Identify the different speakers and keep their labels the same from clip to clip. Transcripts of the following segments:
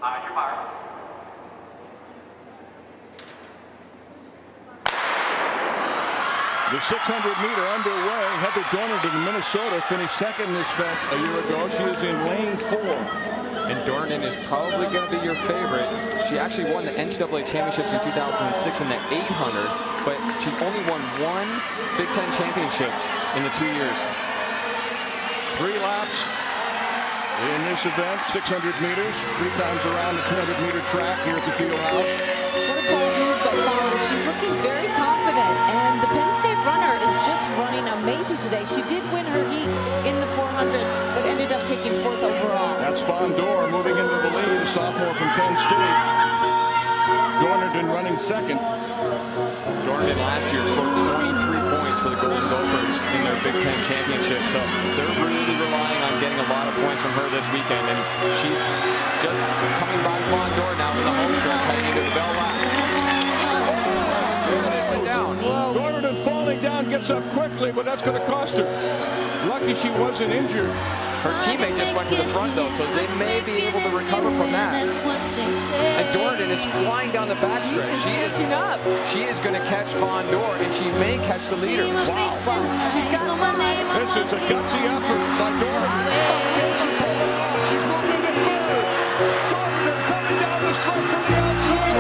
Speaker 1: Your fire.
Speaker 2: The 600-meter underway. Heather Dornan in Minnesota finished second in this event a year ago. She is in lane 4.
Speaker 3: And Dornan is probably going to be your favorite. She actually won the NCAA championships in 2006 in the 800, but she's only won one Big Ten championship in the 2 years.
Speaker 2: 3 laps in this event, 600 meters, 3 times around the 200-meter track here at the field house.
Speaker 4: What a bold move by Mann. She's looking very confident, and the Penn State runner is just running amazing today. She did win her heat in the 400, but ended up taking 4th overall.
Speaker 2: That's Fondor moving into the lead, a sophomore from Penn State. Dornan running second.
Speaker 3: Dornan last year scored 23 points for the Golden Gophers in their Big Ten championship, so they're really relying on getting a lot of points from her this weekend, and she's just coming by Fondor now in the home stretch heading into the bell lap.
Speaker 2: Dornan falling down, gets up quickly, but that's going to cost her. Lucky she wasn't injured.
Speaker 3: Her teammate just went to the front, though, so they may be able to recover from that. And Dornan is flying down the backstretch. She is going to catch Fondor, and she may catch the leader. Wow.
Speaker 4: She's got some money.
Speaker 2: This is a gutsy effort by Dornan. She's moving to third. Dornan coming down the stretch from the outside.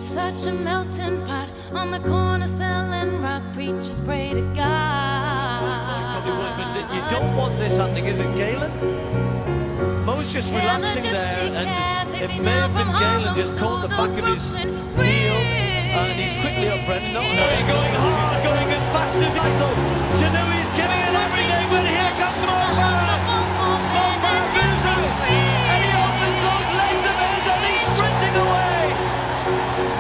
Speaker 5: Such a melting pot on the corner selling rock. Preachers pray to God.
Speaker 6: But you don't want this happening, is it, Galen? Mo's just relaxing there, and it may have been Galen just caught the back of his heel, and he's quickly up Brendan. He's going hard, going as fast as he can. Janui's giving it every day, but here comes Mo Farah. Mo Farah moves out, and he opens those legs of his, and he's sprinting away.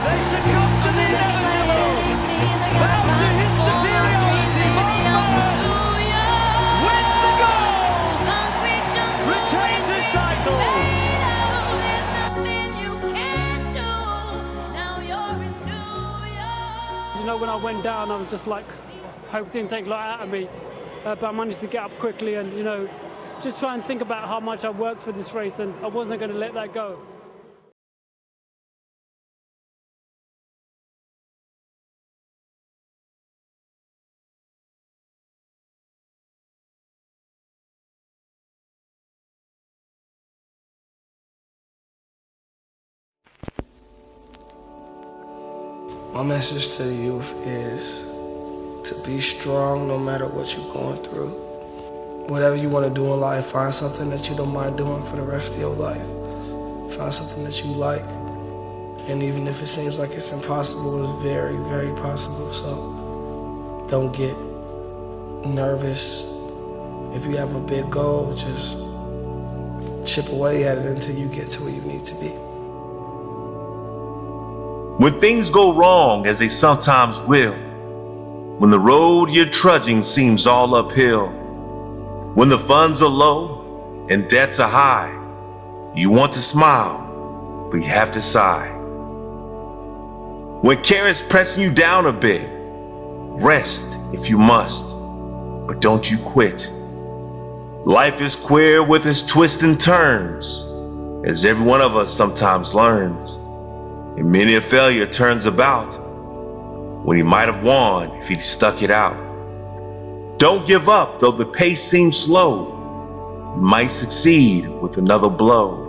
Speaker 6: They succumb to the inevitable. Bow to his superiority. Mo Farah wins the gold, retains his title.
Speaker 7: You know, when I went down, I was just like, hope didn't take a lot out of me. But I managed to get up quickly and, you know, just try and think about how much I worked for this race, and I wasn't going to let that go.
Speaker 8: My message to the youth is to be strong no matter what you're going through. Whatever you want to do in life, find something that you don't mind doing for the rest of your life. Find something that you like. And even if it seems like it's impossible, it's very, very possible. So don't get nervous. If you have a big goal, just chip away at it until you get to where you need to be.
Speaker 9: When things go wrong, as they sometimes will, when the road you're trudging seems all uphill, when the funds are low and debts are high, you want to smile, but you have to sigh. When care is pressing you down a bit, rest if you must, but don't you quit. Life is queer with its twists and turns, as every one of us sometimes learns. And many a failure turns about when he might have won if he'd stuck it out. Don't give up, though the pace seems slow. You might succeed with another blow.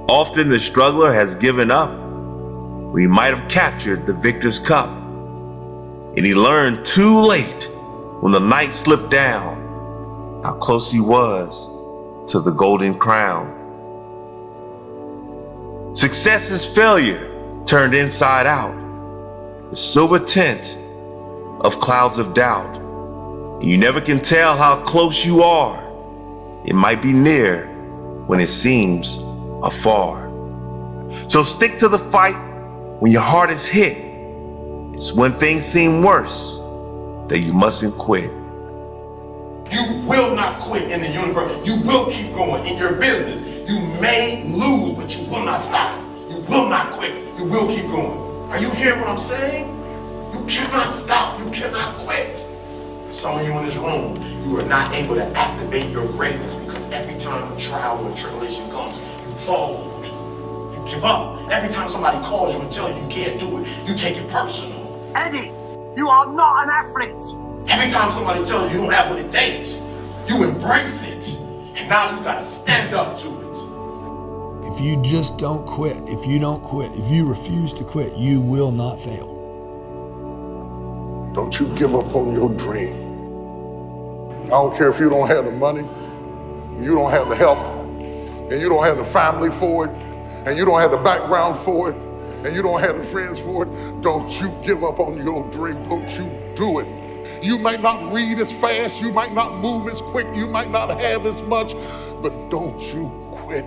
Speaker 9: Often the struggler has given up when he might have captured the victor's cup. And he learned too late when the night slipped down how close he was to the golden crown. Success is failure turned inside out. the silver tint of clouds of doubt. You never can tell how close you are. It might be near when it seems afar. So stick to the fight when your heart is hit. It's when things seem worse that you mustn't quit.
Speaker 1: You will not quit in the universe. You will keep going in your business. You may lose, but you will not stop. You will not quit. You will keep going. Are you hearing what I'm saying? You cannot stop. You cannot quit. Some of you in this room, you are not able to activate your greatness because every time a trial or tribulation comes, you fold. You give up. Every time somebody calls you and tells you you can't do it, you take it personal.
Speaker 10: Eddie, you are not an athlete.
Speaker 1: Every time somebody tells you you don't have what it takes, you embrace it. And now you gotta stand up to it.
Speaker 2: If you just don't quit, if you don't quit, if you refuse to quit, you will not fail.
Speaker 11: Don't you give up on your dream. I don't care if you don't have the money, you don't have the help, and you don't have the family for it, and you don't have the background for it, and you don't have the friends for it. Don't you give up on your dream. Don't you do it. You might not read as fast, you might not move as quick, you might not have as much, but don't you quit.